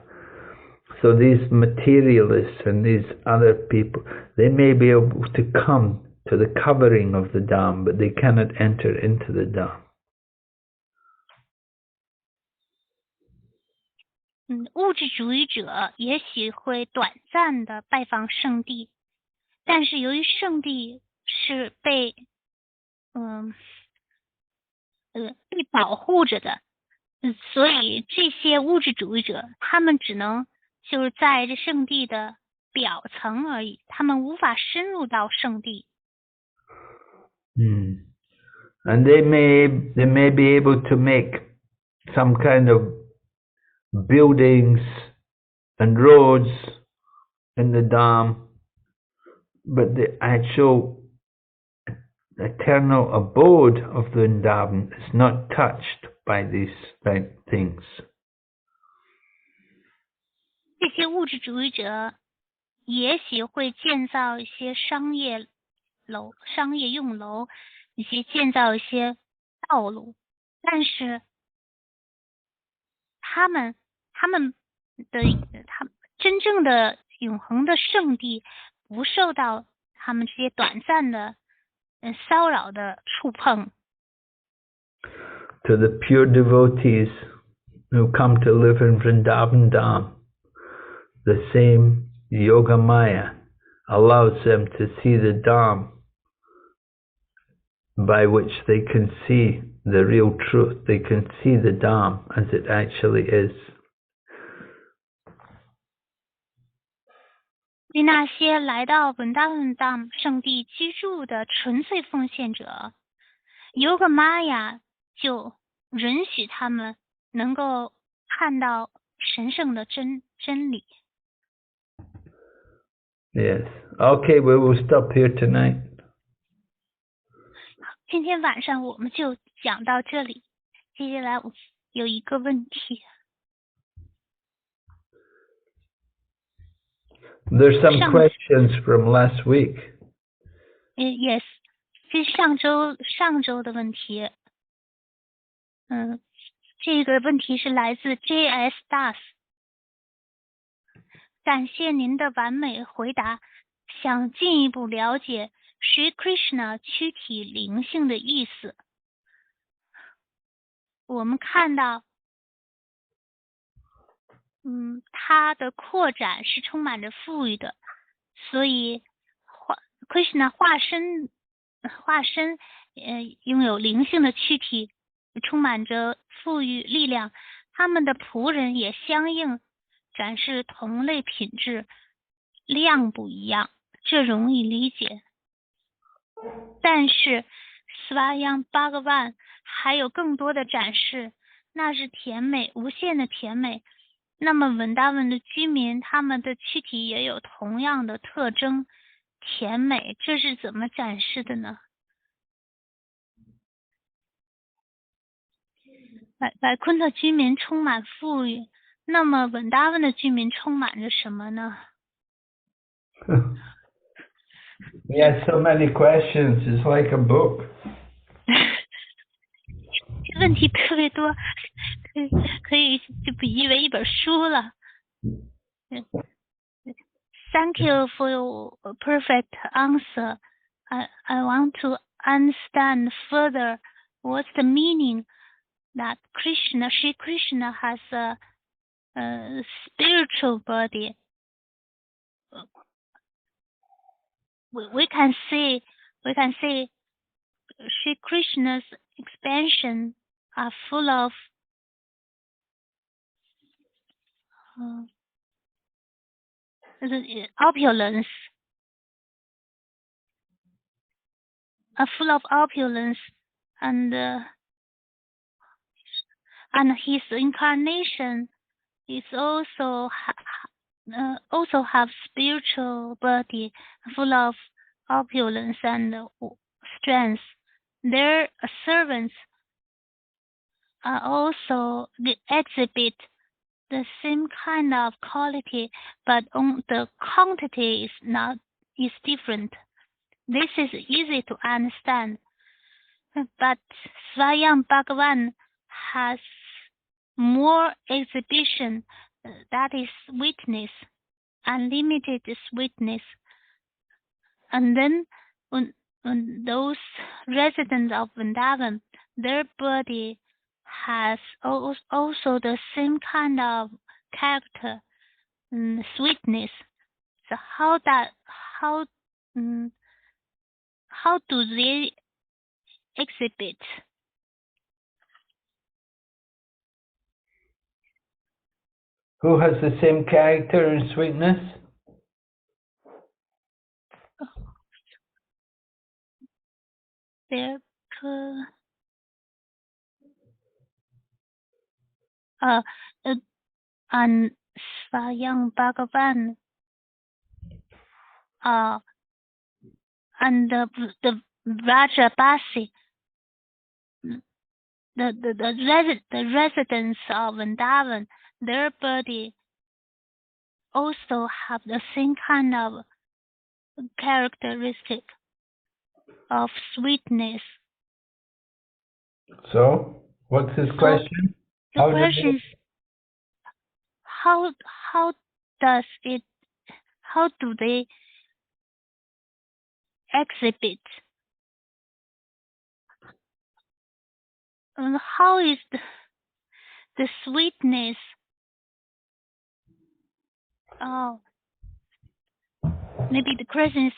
So these materialists and these other people, they may be able to come to the covering of the Dham, but they cannot enter into the Dham. 物质主义者也许会短暂的拜访圣地，但是由于圣地是被保护着的，所以这些物质主义者他们只能就是在这圣地的表层而已，他们无法深入到圣地。And they may be able to make some kind of buildings and roads in the Dham, but the actual eternal abode of Vrindavan is not touched by these things. 这些物质主义者也许会建造一些商业用楼，以及建造一些道路，但是他们真正的永恒的圣地不受到他们这些短暂的骚扰的触碰。To the pure devotees who come to live in Vrindavan Dham, the same Yoga Maya allows them to see the Dham by which they can see the real truth. They can see the Dham as it actually is. 对那些来到本达文当圣地居住的纯粹奉献者，尤格玛雅就允许他们能够看到神圣的真理。Yes. Okay, we will stop here tonight. 今天晚上我们就讲到这里。接下来我有一个问题。There's some questions from last week. Yes, 这是上周的问题。这个问题是来自 JS Das。感谢您的完美回答。想进一步了解 Sri Krishna 躯体灵性的意思。我们看到，它的扩展是充满着富裕的，所以Krishna 化身拥有灵性的躯体，充满着富裕力量。他们的仆人也相应展示同类品质，量不一样，这容易理解。但是 Swayam Bhagavan 还有更多的展示，那是甜美，无限的甜美。那么文达文的居民，他们的躯体也有同样的特征，甜美，这是怎么展示的呢？白昆特居民充满富裕，那么文达文的居民充满着什么呢？ He has so many questions, it's like a book. 这问题特别多，可以就比喻为一本书了。Thank you for your perfect answer. I want to understand further what's the meaning that Sri Krishna has a spiritual body. We can see Sri Krishna's expansion are full of opulence, full of opulence, and his incarnation is also have spiritual body full of opulence and strength. Their servants are also exhibit the same kind of quality, but the quantity is different. This is easy to understand. But Swayam Bhagavan has more exhibition, that is sweetness, unlimited sweetness. And then when those residents of Vrindavan, their body has also the same kind of character, sweetness. So how do they exhibit? Who has the same character and sweetness? And Swayam Bhagavan, and the Vrajabasi, the residents of Vrindavan, their body also have the same kind of characteristic of sweetness. So, what's his question? The question is, how do they exhibit? And how is the sweetness? Oh, maybe the question is,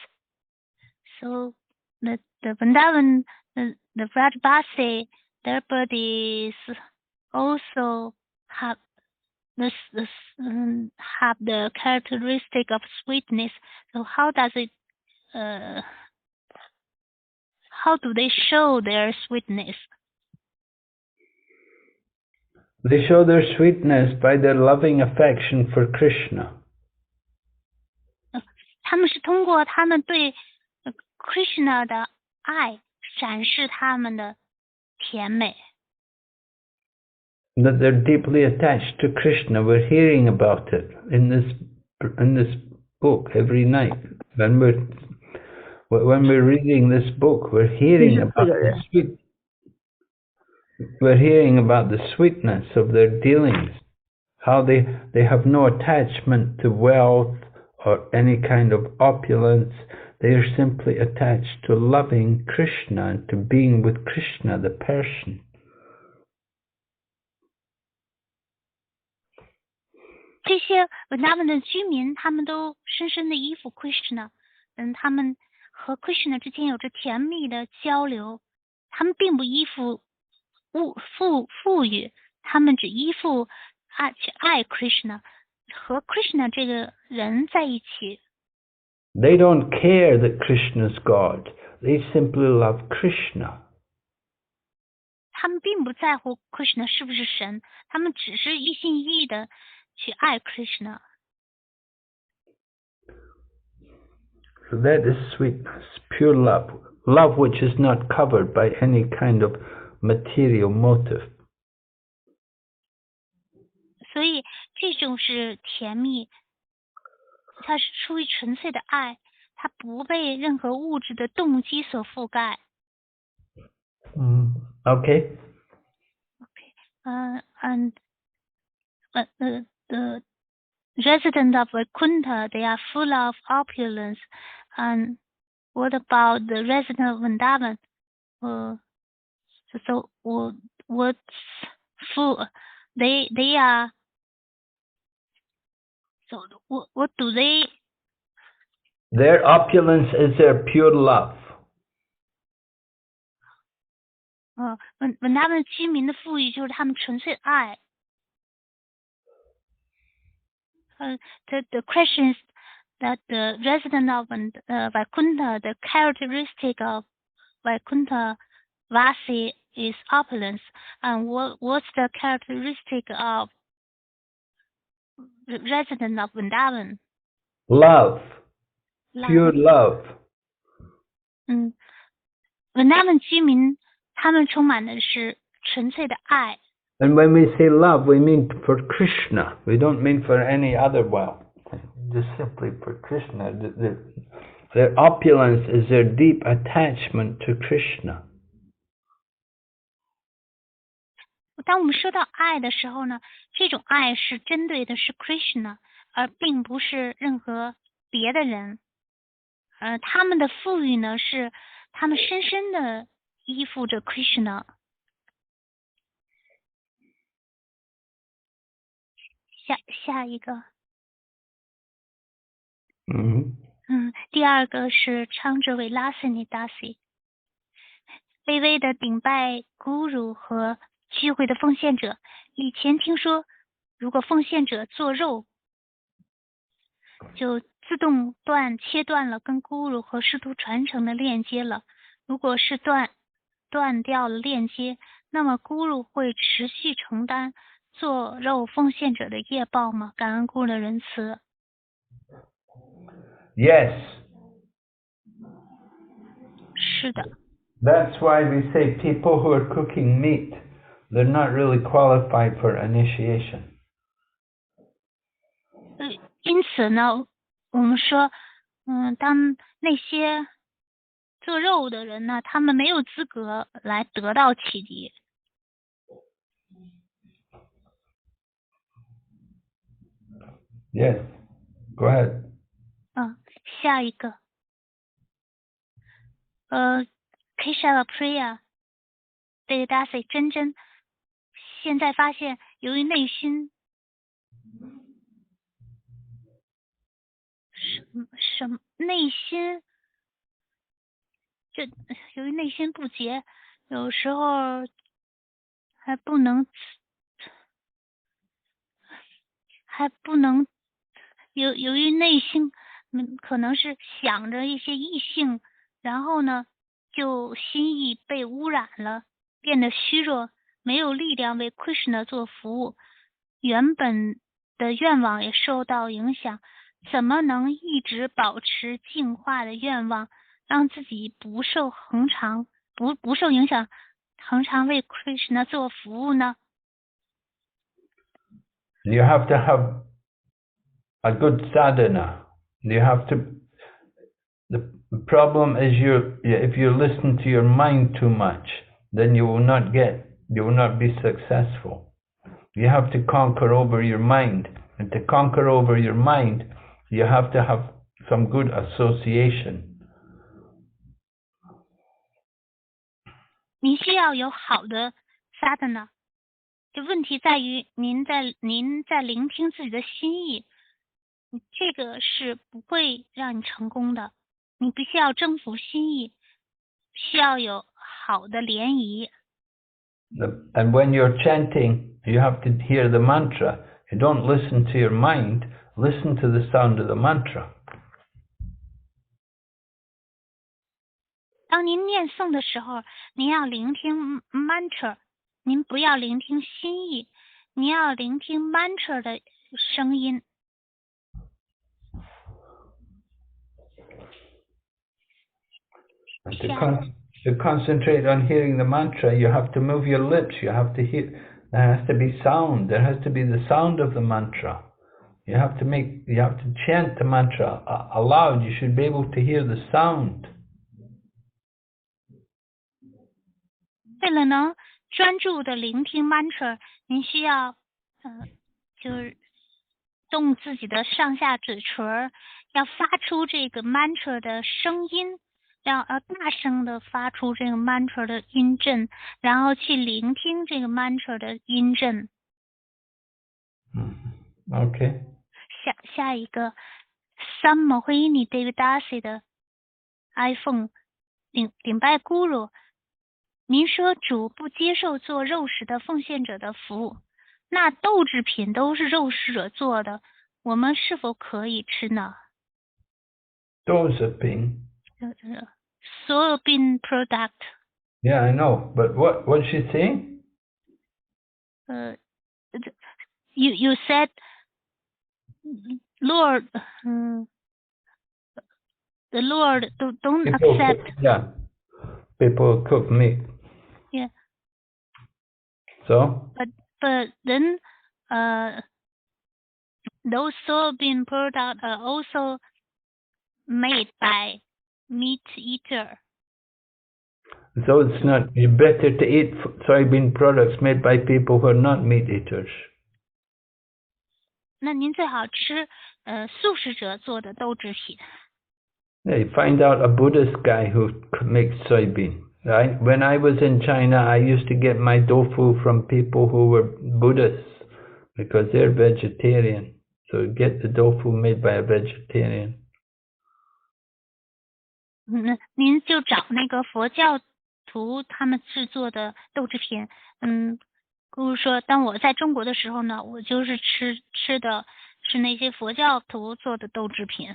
so the Vrindavan, the Vrajbasi, their bodies also have have the characteristic of sweetness. So how does it? How do they show their sweetness? They show their sweetness by their loving affection for Krishna. 他们是通过他们对 Krishna 的爱展示他们的甜美。That they're deeply attached to Krishna. We're hearing about it in this book every night. When we're reading this book, we're hearing about the sweetness of their dealings, how they have no attachment to wealth or any kind of opulence. They are simply attached to loving Krishna and to being with Krishna, the person. 这些他们的居民，他们都深深的依附 Krishna， 他们和 Krishna 之间有着甜蜜的交流，他们并不依附富裕，他们只依附去爱 Krishna， 和 Krishna 这个人在一起。They don't care that Krishna's God. They simply love Krishna. 他们并不在乎 Krishna 是不是神，他们只是一心一意的去爱 Krishna。 So that is sweetness, pure love. Love which is not covered by any kind of material motive. 所以这种是甜蜜，它是出于纯粹的爱，它不被任何物质的动机所覆盖。Okay. And the residents of Vaikuntha, they are full of opulence. And what about the resident of Vrindavan? So what's full? They are. So what do they? Their opulence is their pure love. Vrindavan 居民的富裕就是他们纯粹爱。The question is that the resident of Vaikuntha, the characteristic of Vaikuntha Vasi is opulence, and what's the characteristic of the resident of Vrindavan? Love. Pure love. Vrindavan 居民他们充满的是纯粹的爱。And when we say love, we mean for Krishna. We don't mean for any other wealth. Just simply for Krishna. Their opulence is their deep attachment to Krishna. 当我们说到爱的时候呢，这种爱是针对的是 Krishna， 而并不是任何别的人。他们的富裕呢，是他们深深的依附着 Krishna。下一个。第二个是昌者为拉斯尼达西，卑微的顶拜 Guru 和聚会的奉献者。以前听说，如果奉献者做肉，就自动切断了跟 Guru 和师徒传承的链接了。如果是断掉了链接，那么 Guru 会持续承担做肉奉献者的业报吗？感恩 Guru 的仁慈。Yes. 是的。That's why we say people who are cooking meat, they're not really qualified for initiation. 因此呢，我们说，当那些做肉的人呢，他们没有资格来得到启迪。Yes, go ahead. 下一个，Kesha Priya Devdasi 真真，现在发现由于内心内心就由于内心不洁，有时候还不能由于内心可能是想着一些异性，然后呢就心意被污染了，变得虚弱，没有力量为 Krishna 做服务，原本的愿望也受到影响。怎么能一直保持净化的愿望，让自己不受影响，恒常为 Krishna 做服务呢？ You have to have a good sadhana. You have to. The problem is if you listen to your mind too much, then you will not be successful. You have to conquer over your mind, and to conquer over your mind, you have to have some good association. 您需要有好的 sadhana。就问题在于您在聆听自己的心意，这个是不会让你成功的。你必须要征服心意，需要有好的联谊。And when you're chanting, you have to hear the mantra. You don't listen to your mind, listen to the sound of the mantra. 当您念诵的时候，您要聆听 mantra， 您不要聆听心意，您要聆听 mantra 的声音。To concentrate on hearing the mantra, you have to move your lips. You have to hear. There has to be sound. There has to be the sound of the mantra. You have to chant the mantra aloud. You should be able to hear the sound. 为了能专注的聆听 mantra， 您需要就是动自己的上下嘴唇，要发出这个 mantra 的声音，要大声的发出这个 mantra 的音震，然后去聆听这个 mantra 的音震。Okay. 下一个 Sammohini Devdasi 的 iPhone 顶拜 Guru。您说主不接受做肉食的奉献者的服务，那豆制品都是肉食者做的，我们是否可以吃呢？ Dozapine. Soybean product. Yeah, I know. But what's she saying? You said, Lord, the Lord don't accept. People cook meat. Yeah. So? But then those soybean products are also made by meat eater. So it's not better to eat soybean products made by people who are not meat eaters. 那您最好吃素食者做的豆制品。Yeah, you find out a Buddhist guy who makes soybean. Right? When I was in China, I used to get my tofu from people who were Buddhists because they're vegetarian. So get the tofu made by a vegetarian. 您就找那个佛教徒他们制作的豆制品。比如说，当我在中国的时候呢，我就是吃的是那些佛教徒做的豆制品。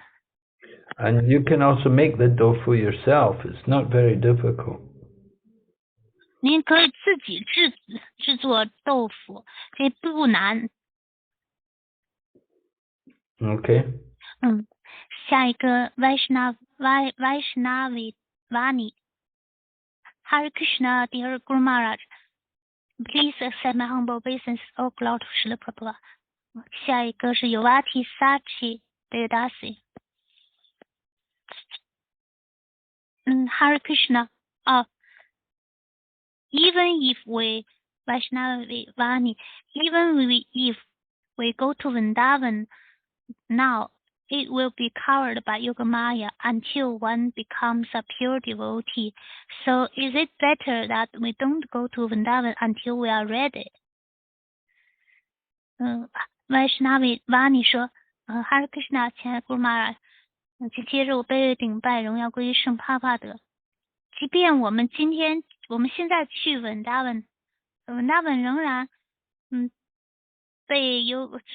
And you can also make the tofu yourself. It's not very difficult. 您可以自己制作豆腐，这不难。Okay. 下一个 Vaishnavi Vani Hare Krishna, dear Guru Maharaj, please accept my humble obeisance. All glory to Srila Prabhupada. 下一个是 Yovati Sachi Devdasi. Hare Krishna. Even if we Vaishnava Vani, if we go to Vrindavan now, it will be covered by Yogamaya until one becomes a pure devotee. So is it better that we don't go to Vrindavan until we are ready? Vaishnavi Vani 说，Hare Krishna， 亲爱的 Guru Maharaj， 请接着我卑微顶拜，荣耀归于圣帕帕德。即便我们现在去Vrindavan仍然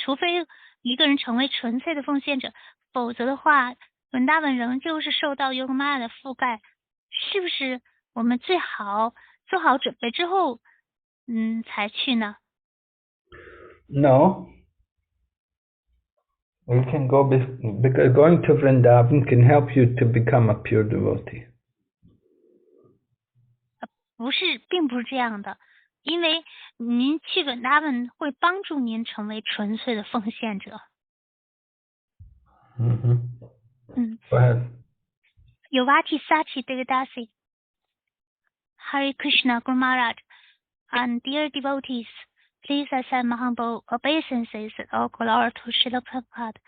除非一个人成为纯粹的奉献者，否则的话Vrindavan仍旧是受到Yogamaya的覆盖。是不是我们最好做好准备之后才去呢？ No. We can go because going to Vrindavan can help you to become a pure devotee. 并不是这样的，因为您去Vrindavan会帮助您成为纯粹的奉献者。Go ahead. Yovati Sachi Devdasi. Hare Krishna Guru Maharaj, and dear devotees, please accept my humble obeisances or glory to Srila Prabhupada.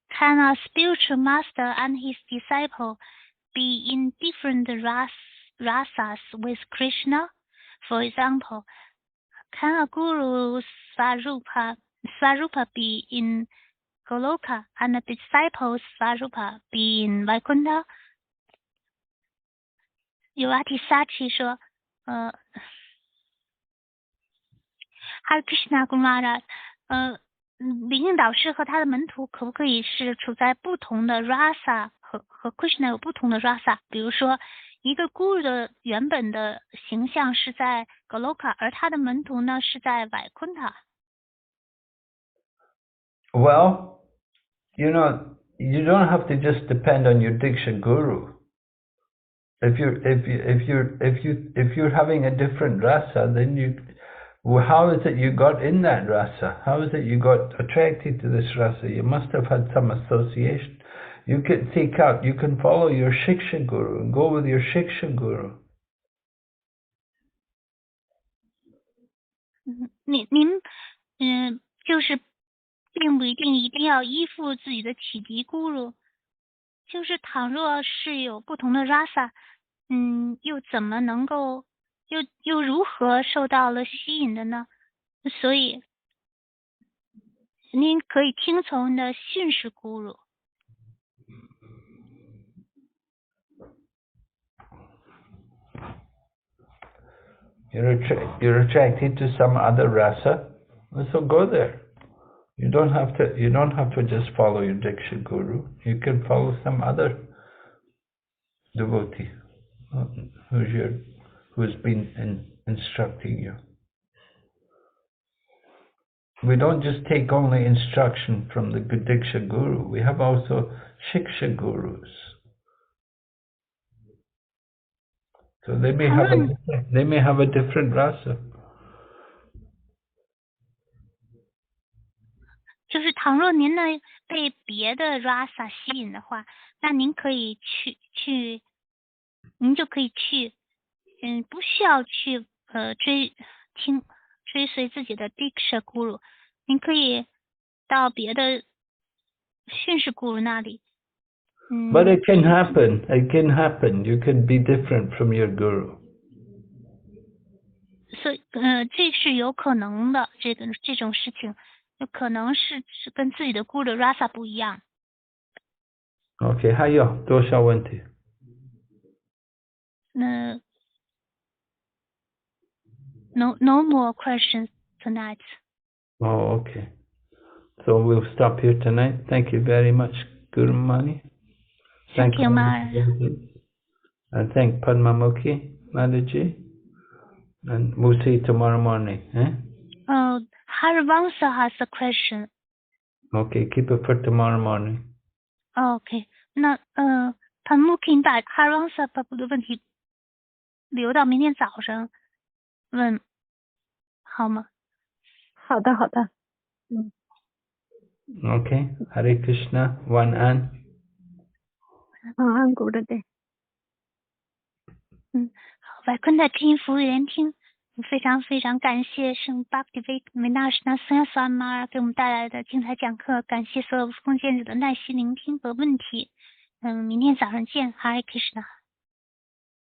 Can a spiritual master and his disciple be in different rasas with Krishna? For example, can a guru Swarupa be in Goloka and a disciple Swarupa be in Vaikuntha? Yuvati Sachi 说Hare Krishna Guru Maharaj， 灵应导师和他的门徒可不可以是处在不同的 rasa 和 Krishna 有不同的 rasa？ 比如说一个 guru 的原本的形象是在 Goloka， 而他的门徒呢是在 Vaikuntha。 Well, you don't have to just depend on your Diksha guru. If you're having a different rasa, then how is it you got in that rasa? How is it you got attracted to this rasa? You must have had some association. You can follow your Shiksha guru and go with your Shiksha guru. 您就是并不一定要依附自己的启迪 guru， 就是倘若是有不同的 rasa， 又怎么能够又如何受到了吸引的呢？所以您可以听从你的训示 guru。 You're attracted to some other rasa, so go there. You don't have to just follow your Diksha guru. You can follow some other devotee who's been instructing you. We don't just take only instruction from the Diksha guru. We have also Shiksha gurus. So they may have a different rasa. 就是倘若您呢被别的 rasa 吸引的话，那您就可以去，不需要去追随自己的 Diksha guru， 您可以到别的训示 guru 那里。But it can happen. You can be different from your guru. 所以这是有可能的，这种事情有可能是跟自己的 guru 的 rasa 不一样。 Okay, 还有多少问题？ No more questions tonight. Oh, okay. So we'll stop here tonight. Thank you very much, Guru Mani. Thank you, Maharaj. And thank Padmamukhi Mataji. And we'll see you tomorrow morning. Harivansa has a question. Okay, keep it for tomorrow morning. Okay. 那Padmamukhi 把 Harivansa 的问题留到明天早上问，好吗？好的。Okay, Hare Krishna, one An. 安古的对。好，外坤的知音服务员听，非常非常感谢圣巴克蒂维纳什纳森萨玛给我们带来的精彩讲课，感谢所有奉献者的耐心聆听和问题。明天早上见，Hare Krishna。